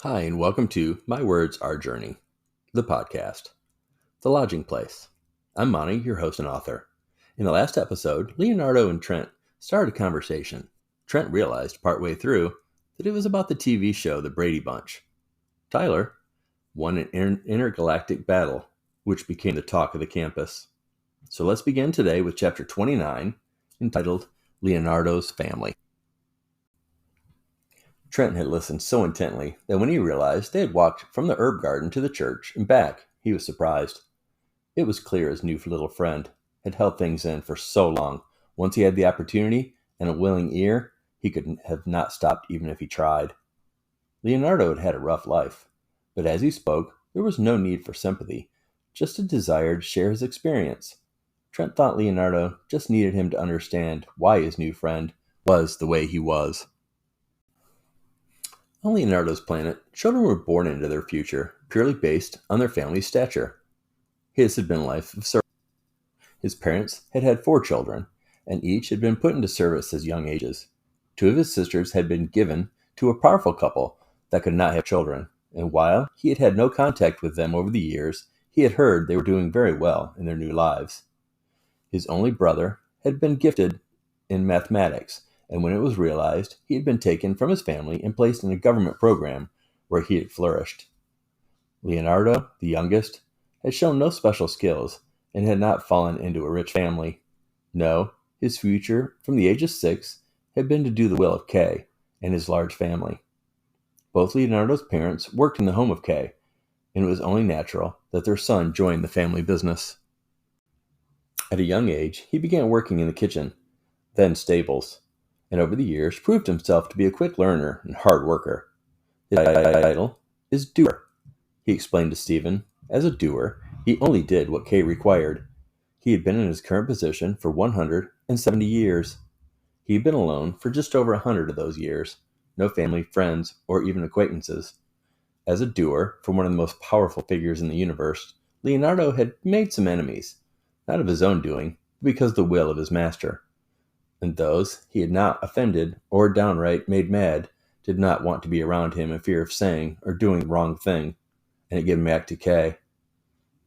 Hi, and welcome to My Words, Our Journey, the podcast, The Lodging Place. I'm Monty, your host and author. In the last episode, Leonardo and Trent started a conversation. Trent realized partway through that it was about the TV show The Brady Bunch. Tyler won an intergalactic battle, which became the talk of the campus. So let's begin today with chapter 29, entitled Leonardo's Family. Trent had listened so intently that when he realized they had walked from the herb garden to the church and back, he was surprised. It was clear his new little friend had held things in for so long. Once he had the opportunity and a willing ear, he could have not stopped even if he tried. Leonardo had had a rough life, but as he spoke, there was no need for sympathy, just a desire to share his experience. Trent thought Leonardo just needed him to understand why his new friend was the way he was. On Leonardo's planet, children were born into their future purely based on their family's stature. His had been a life of service. His parents had had 4 children, and each had been put into service as young ages. 2 of his sisters had been given to a powerful couple that could not have children, and while he had had no contact with them over the years, he had heard they were doing very well in their new lives. His only brother had been gifted in mathematics, and when it was realized, he had been taken from his family and placed in a government program where he had flourished. Leonardo, the youngest, had shown no special skills and had not fallen into a rich family. No, his future, from the age of 6, had been to do the will of Kay and his large family. Both Leonardo's parents worked in the home of Kay, and it was only natural that their son joined the family business. At a young age, he began working in the kitchen, then stables, and over the years proved himself to be a quick learner and hard worker. His title is doer, he explained to Stephen. As a doer, he only did what Kay required. He had been in his current position for 170 years. He had been alone for just over 100 of those years, no family, friends, or even acquaintances. As a doer for one of the most powerful figures in the universe, Leonardo had made some enemies, not of his own doing, but because of the will of his master. And those he had not offended or downright made mad did not want to be around him in fear of saying or doing the wrong thing, and it gave him back to Kay.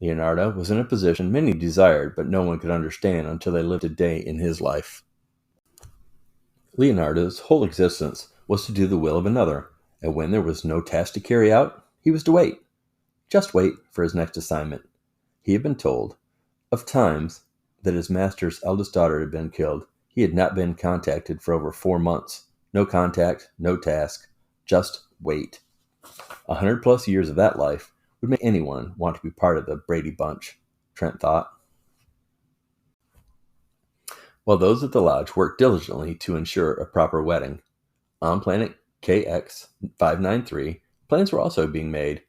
Leonardo was in a position many desired, but no one could understand until they lived a day in his life. Leonardo's whole existence was to do the will of another, and when there was no task to carry out, he was to wait. Just wait for his next assignment. He had been told of times that his master's eldest daughter had been killed. He had not been contacted for over 4 months. No contact, no task, just wait. 100+ years of that life would make anyone want to be part of the Brady Bunch, Trent thought. While those at the lodge worked diligently to ensure a proper wedding, on planet KX-593, plans were also being made.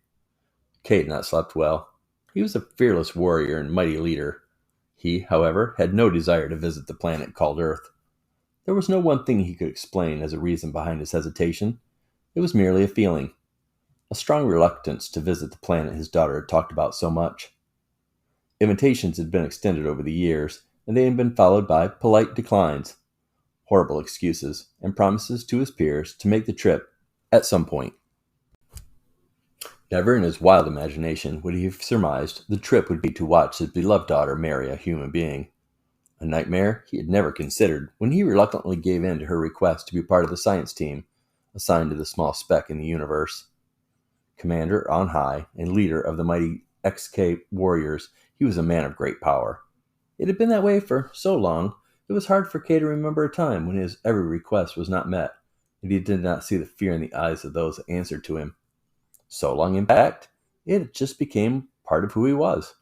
Kay had not slept well. He was a fearless warrior and mighty leader. He, however, had no desire to visit the planet called Earth. There was no one thing he could explain as a reason behind his hesitation. It was merely a feeling, a strong reluctance to visit the planet his daughter had talked about so much. Invitations had been extended over the years, and they had been followed by polite declines, horrible excuses, and promises to his peers to make the trip at some point. Never in his wild imagination would he have surmised the trip would be to watch his beloved daughter marry a human being. A nightmare he had never considered when he reluctantly gave in to her request to be part of the science team assigned to the small speck in the universe. Commander on high and leader of the mighty XK warriors, he was a man of great power. It had been that way for so long, it was hard for Kay to remember a time when his every request was not met, and he did not see the fear in the eyes of those that answered to him. So long, in fact, it just became part of who he was.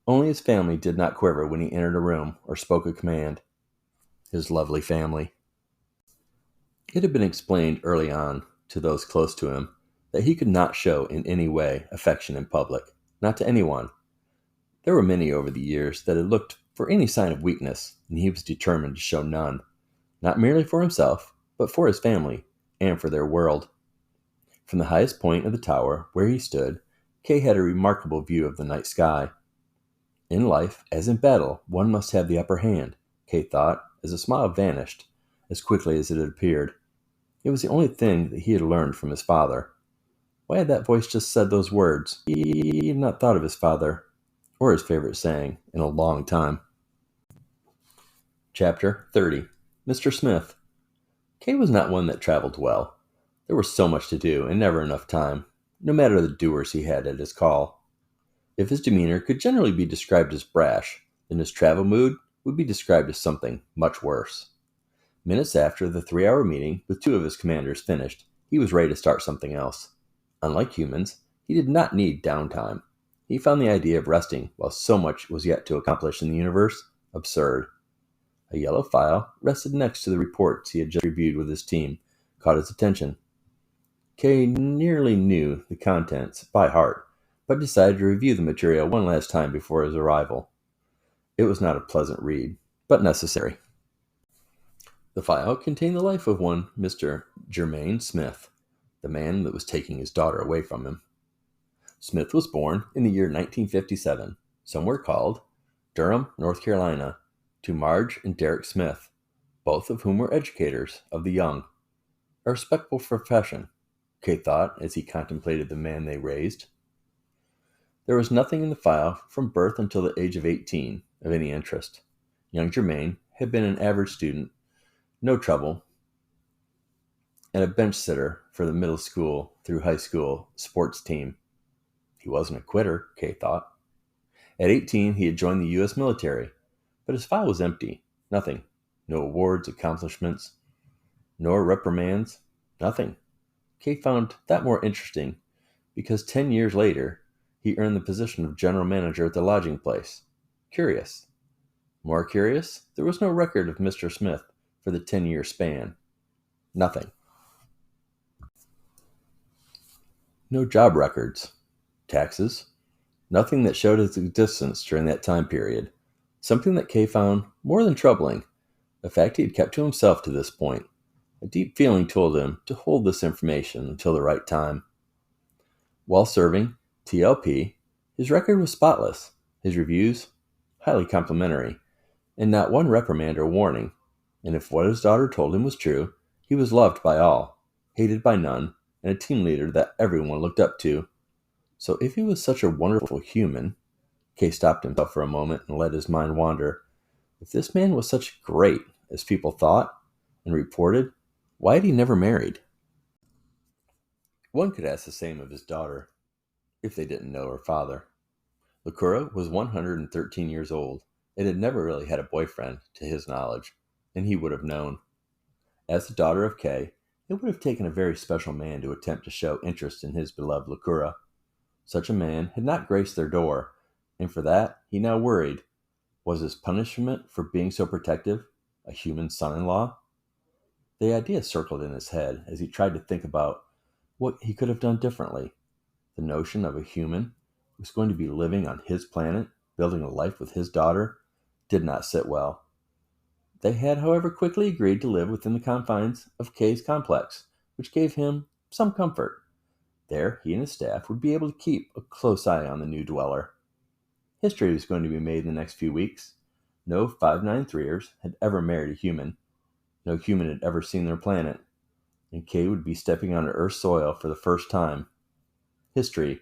Only his family did not quiver when he entered a room or spoke a command. His lovely family. It had been explained early on to those close to him that he could not show in any way affection in public, not to anyone. There were many over the years that had looked for any sign of weakness, and he was determined to show none, not merely for himself, but for his family and for their world. From the highest point of the tower where he stood, Kay had a remarkable view of the night sky. In life, as in battle, one must have the upper hand, Kay thought, as the smile vanished as quickly as it had appeared. It was the only thing that he had learned from his father. Why had that voice just said those words? He had not thought of his father or his favorite saying in a long time. Chapter 30. Mr. Smith. Kay was not one that traveled well. There was so much to do and never enough time, no matter the doers he had at his call. If his demeanor could generally be described as brash, then his travel mood would be described as something much worse. Minutes after the 3-hour meeting with two of his commanders finished, he was ready to start something else. Unlike humans, he did not need downtime. He found the idea of resting while so much was yet to accomplish in the universe absurd. A yellow file rested next to the reports he had just reviewed with his team, caught his attention. Kay nearly knew the contents by heart, but decided to review the material one last time before his arrival. It was not a pleasant read, but necessary. The file contained the life of one Mr. Germain Smith, the man that was taking his daughter away from him. Smith was born in the year 1957, somewhere called Durham, North Carolina, to Marge and Derek Smith, both of whom were educators of the young. A respectable profession, Kay thought as he contemplated the man they raised. There was nothing in the file from birth until the age of 18 of any interest. Young Germain had been an average student, no trouble, and a bench sitter for the middle school through high school sports team. He wasn't a quitter, Kay thought. At 18, he had joined the U.S. military, but his file was empty. Nothing. No awards, accomplishments, nor reprimands. Nothing. Kay found that more interesting because 10 years later, he earned the position of general manager at the lodging place. Curious. More curious, there was no record of Mr. Smith for the 10-year span. Nothing. No job records. Taxes. Nothing that showed his existence during that time period. Something that Kay found more than troubling. The fact he had kept to himself to this point. A deep feeling told him to hold this information until the right time. While serving TLP, his record was spotless, his reviews highly complimentary, and not one reprimand or warning. And if what his daughter told him was true, he was loved by all, hated by none, and a team leader that everyone looked up to. So if he was such a wonderful human, Kay stopped himself for a moment and let his mind wander. If this man was such great as people thought and reported, why had he never married? One could ask the same of his daughter, if they didn't know her father. Lucura was 113 years old and had never really had a boyfriend, to his knowledge, and he would have known. As the daughter of Kay, it would have taken a very special man to attempt to show interest in his beloved Lucura. Such a man had not graced their door, and for that he now worried. Was his punishment for being so protective a human son-in-law? The idea circled in his head as he tried to think about what he could have done differently. The notion of a human who was going to be living on his planet, building a life with his daughter, did not sit well. They had, however, quickly agreed to live within the confines of Kay's complex, which gave him some comfort. There, he and his staff would be able to keep a close eye on the new dweller. History was going to be made in the next few weeks. No 593ers had ever married a human. No human had ever seen their planet, and Kay would be stepping onto Earth's soil for the first time. History.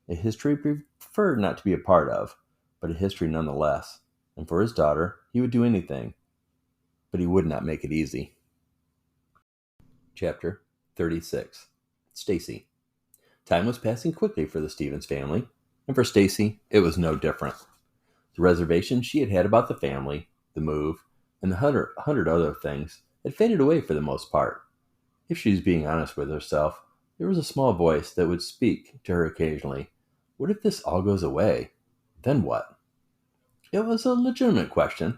A history he preferred not to be a part of, but a history nonetheless. And for his daughter, he would do anything. But he would not make it easy. Chapter 36. Stacy. Time was passing quickly for the Stevens family, and for Stacy, it was no different. The reservations she had had about the family, the move, and the hundred other things had faded away for the most part. If she was being honest with herself, there was a small voice that would speak to her occasionally. What if this all goes away? Then what? It was a legitimate question.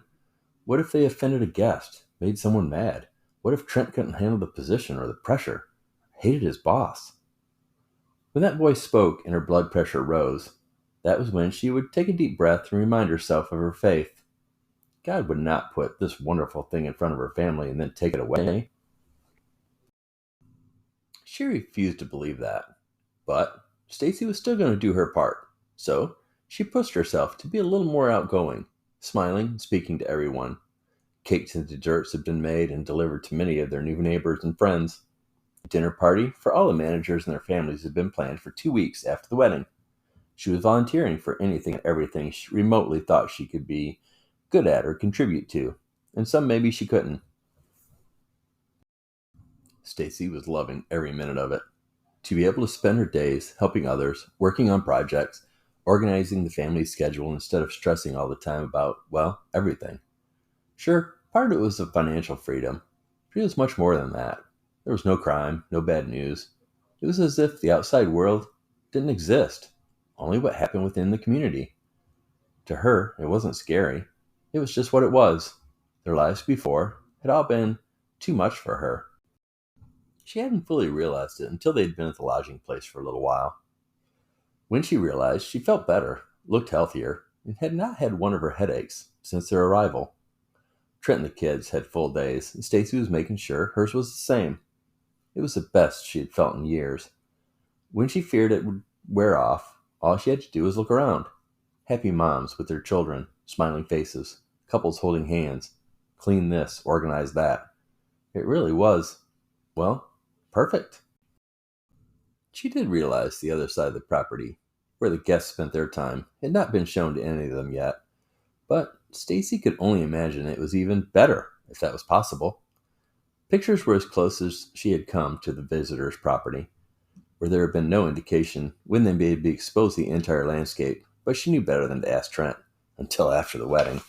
What if they offended a guest, made someone mad? What if Trent couldn't handle the position or the pressure? Hated his boss? When that voice spoke and her blood pressure rose, that was when she would take a deep breath and remind herself of her faith. God would not put this wonderful thing in front of her family and then take it away. She refused to believe that. But Stacy was still going to do her part, so she pushed herself to be a little more outgoing, smiling and speaking to everyone. Cakes and desserts had been made and delivered to many of their new neighbors and friends. dinner party for all the managers and their families had been planned for 2 weeks after the wedding. She was volunteering for anything and everything she remotely thought she could be good at or contribute to, and some maybe she couldn't. Stacy was loving every minute of it. To be able to spend her days helping others, working on projects, organizing the family schedule instead of stressing all the time about, well, everything. Sure, part of it was the financial freedom, but it was much more than that. There was no crime, no bad news. It was as if the outside world didn't exist, only what happened within the community. To her, it wasn't scary. It was just what it was. Their lives before had all been too much for her. She hadn't fully realized it until they'd been at the lodging place for a little while. When she realized, she felt better, looked healthier, and had not had one of her headaches since their arrival. Trent and the kids had full days, and Stacy was making sure hers was the same. It was the best she had felt in years. When she feared it would wear off, all she had to do was look around. Happy moms with their children, smiling faces, couples holding hands, clean this, organize that. It really was, well, perfect. She did realize the other side of the property, where the guests spent their time, had not been shown to any of them yet, but Stacy could only imagine it was even better, if that was possible. Pictures were as close as she had come to the visitor's property, where there had been no indication when they may be exposed the entire landscape, but she knew better than to ask Trent until after the wedding.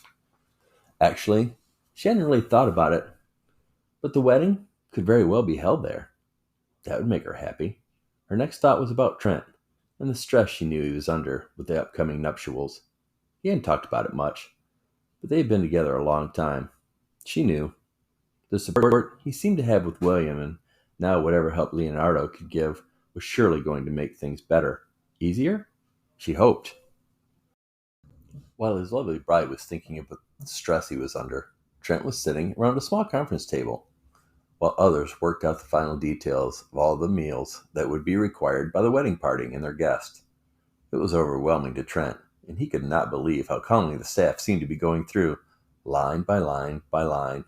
Actually, she hadn't really thought about it, but the wedding could very well be held there. That would make her happy. Her next thought was about Trent and the stress she knew he was under with the upcoming nuptials. He hadn't talked about it much, but they had been together a long time. She knew. The support he seemed to have with William and now whatever help Leonardo could give was surely going to make things better. Easier? She hoped. While his lovely bride was thinking of the stress he was under, Trent was sitting around a small conference table, while others worked out the final details of all the meals that would be required by the wedding party and their guests. It was overwhelming to Trent, and he could not believe how calmly the staff seemed to be going through, line by line by line.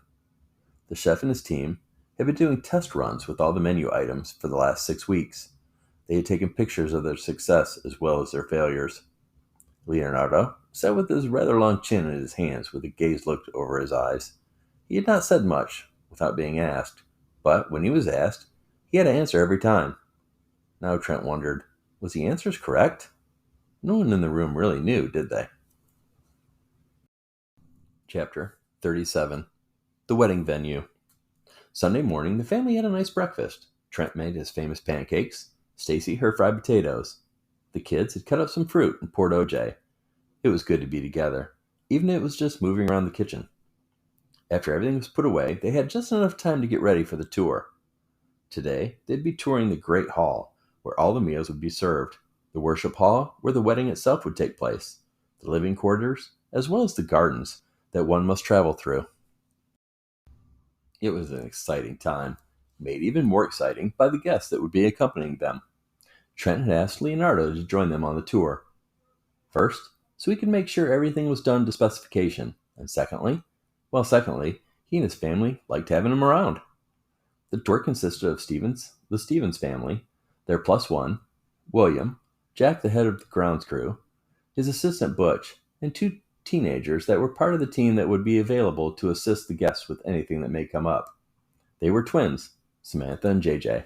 The chef and his team had been doing test runs with all the menu items for the last 6 weeks. They had taken pictures of their success as well as their failures. Leonardo sat with his rather long chin in his hands with a gaze looked over his eyes. He had not said much, without being asked, but when he was asked, he had to answer every time. Now Trent wondered, was the answers correct? No one in the room really knew, did they? Chapter 37. The Wedding Venue. Sunday morning, the family had a nice breakfast. Trent made his famous pancakes, Stacy her fried potatoes. The kids had cut up some fruit and poured OJ. It was good to be together, even if it was just moving around the kitchen. After everything was put away, they had just enough time to get ready for the tour. Today, they'd be touring the Great Hall, where all the meals would be served, the worship hall, where the wedding itself would take place, the living quarters, as well as the gardens that one must travel through. It was an exciting time, made even more exciting by the guests that would be accompanying them. Trent had asked Leonardo to join them on the tour. First, so he could make sure everything was done to specification, and secondly, he and his family liked having him around. The tour consisted of the Stevens family, their plus one, William, Jack the head of the grounds crew, his assistant Butch, and two teenagers that were part of the team that would be available to assist the guests with anything that may come up. They were twins, Samantha and JJ.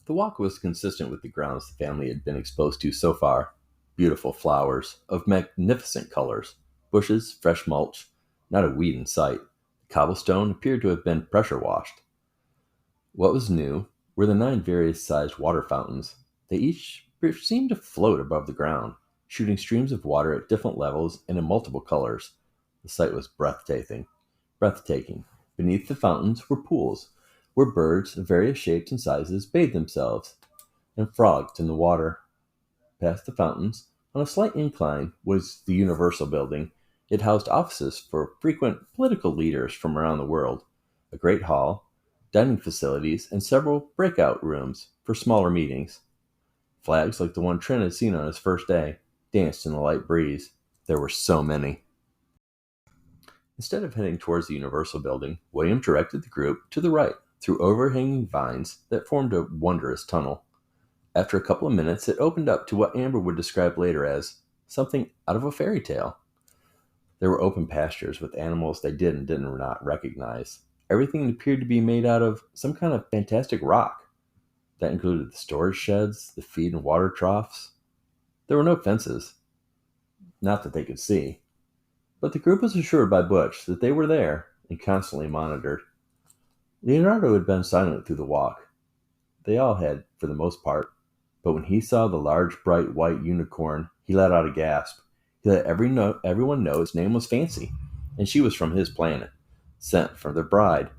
The walk was consistent with the grounds the family had been exposed to so far. Beautiful flowers of magnificent colors, bushes, fresh mulch, not a weed in sight. The cobblestone appeared to have been pressure washed. What was new were the 9 various-sized water fountains. They each seemed to float above the ground, shooting streams of water at different levels and in multiple colors. The sight was breathtaking. Beneath the fountains were pools, where birds of various shapes and sizes bathed themselves and frolicked in the water. Past the fountains, on a slight incline, was the Universal Building. It housed offices for frequent political leaders from around the world, a great hall, dining facilities, and several breakout rooms for smaller meetings. Flags like the one Trent had seen on his first day danced in the light breeze. There were so many. Instead of heading towards the Universal Building, William directed the group to the right through overhanging vines that formed a wondrous tunnel. After a couple of minutes, it opened up to what Amber would describe later as something out of a fairy tale. There were open pastures with animals they did and did not recognize. Everything appeared to be made out of some kind of fantastic rock. That included the storage sheds, the feed and water troughs. There were no fences, not that they could see, but the group was assured by Butch that they were there and constantly monitored. Leonardo had been silent through the walk. They all had, for the most part, but when he saw the large, bright white unicorn, he let out a gasp. He let everyone know its name was Fancy, and she was from his planet, sent for their bride.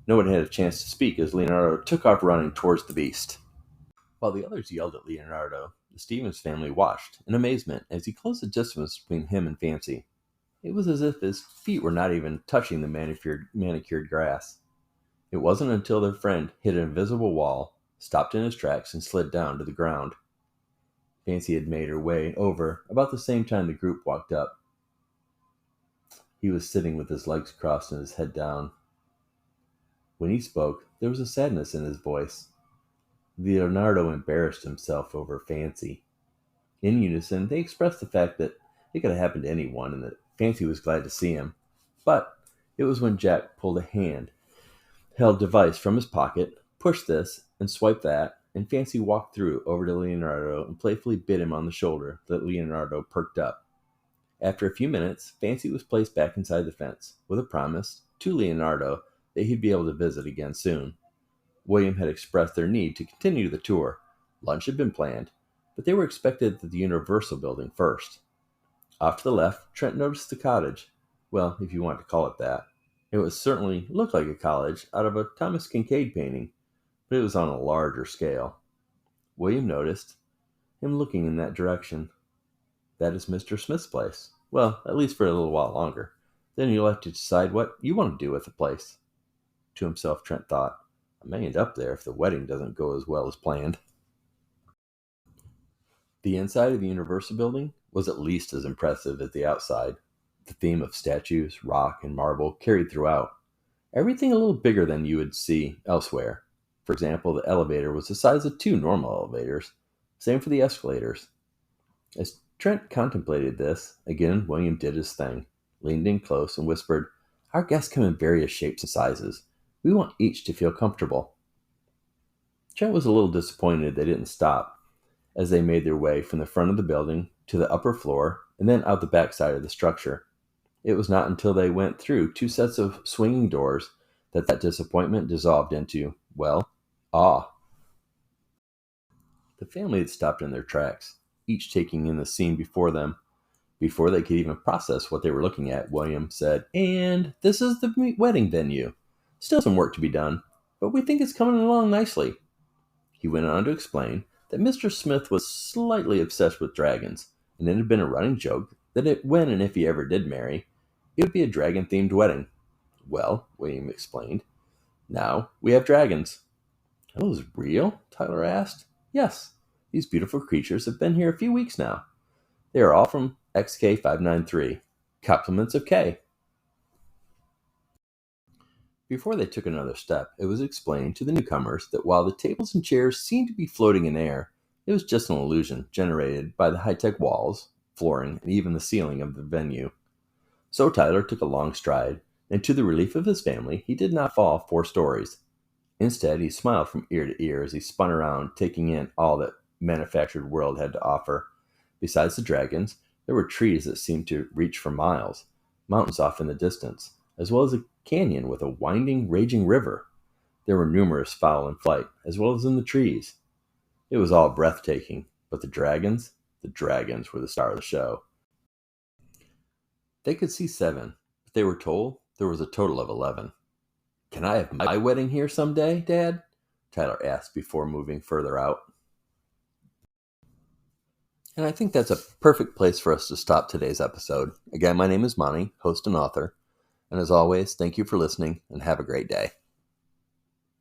No one had a chance to speak as Leonardo took off running towards the beast. While the others yelled at Leonardo, the Stevens family watched in amazement as he closed the distance between him and Fancy. It was as if his feet were not even touching the manicured grass. It wasn't until their friend hit an invisible wall, stopped in his tracks, and slid down to the ground. Fancy had made her way over about the same time the group walked up. He was sitting with his legs crossed and his head down. When he spoke, there was a sadness in his voice. Leonardo embarrassed himself over Fancy. In unison, they expressed the fact that it could have happened to anyone and that Fancy was glad to see him. But it was when Jack pulled a handheld device from his pocket, pushed this, and swiped that, and Fancy walked through over to Leonardo and playfully bit him on the shoulder that Leonardo perked up. After a few minutes, Fancy was placed back inside the fence, with a promise to Leonardo that he'd be able to visit again soon. William had expressed their need to continue the tour. Lunch had been planned, but they were expected at the Universal building first. Off to the left, Trent noticed the cottage. Well, if you want to call it that. It was certainly looked like a cottage out of a Thomas Kincaid painting, but it was on a larger scale. William noticed him looking in that direction. That is Mr. Smith's place. Well, at least for a little while longer. Then you'll have to decide what you want to do with the place. To himself, Trent thought, I may end up there if the wedding doesn't go as well as planned. The inside of the Universal building was at least as impressive as the outside. The theme of statues, rock, and marble carried throughout. Everything a little bigger than you would see elsewhere. For example, the elevator was the size of 2 normal elevators. Same for the escalators. As Trent contemplated this, again William did his thing, leaned in close and whispered, Our guests come in various shapes and sizes. We want each to feel comfortable. Trent was a little disappointed they didn't stop as they made their way from the front of the building to the upper floor and then out the back side of the structure. It was not until they went through 2 sets of swinging doors that disappointment dissolved into, well, awe. The family had stopped in their tracks, each taking in the scene before them. Before they could even process what they were looking at, William said, And this is the wedding venue. Still some work to be done, but we think it's coming along nicely. He went on to explain that Mr. Smith was slightly obsessed with dragons, and it had been a running joke that when and if he ever did marry, it would be a dragon-themed wedding. Well, William explained, now we have dragons. Are those real? Tyler asked. Yes, these beautiful creatures have been here a few weeks now. They are all from XK593. Compliments of K. Before they took another step, it was explained to the newcomers that while the tables and chairs seemed to be floating in air, it was just an illusion generated by the high-tech walls, flooring, and even the ceiling of the venue. So Tyler took a long stride, and to the relief of his family, he did not fall 4 stories. Instead, he smiled from ear to ear as he spun around, taking in all that manufactured world had to offer. Besides the dragons, there were trees that seemed to reach for miles, mountains off in the distance, as well as a canyon with a winding, raging river. There were numerous fowl in flight, as well as in the trees. It was all breathtaking, but the dragons were the star of the show. They could see 7, but they were told there was a total of 11. Can I have my wedding here someday, Dad? Tyler asked before moving further out. And I think that's a perfect place for us to stop today's episode. Again, my name is Monty, host and author. And as always, thank you for listening and have a great day.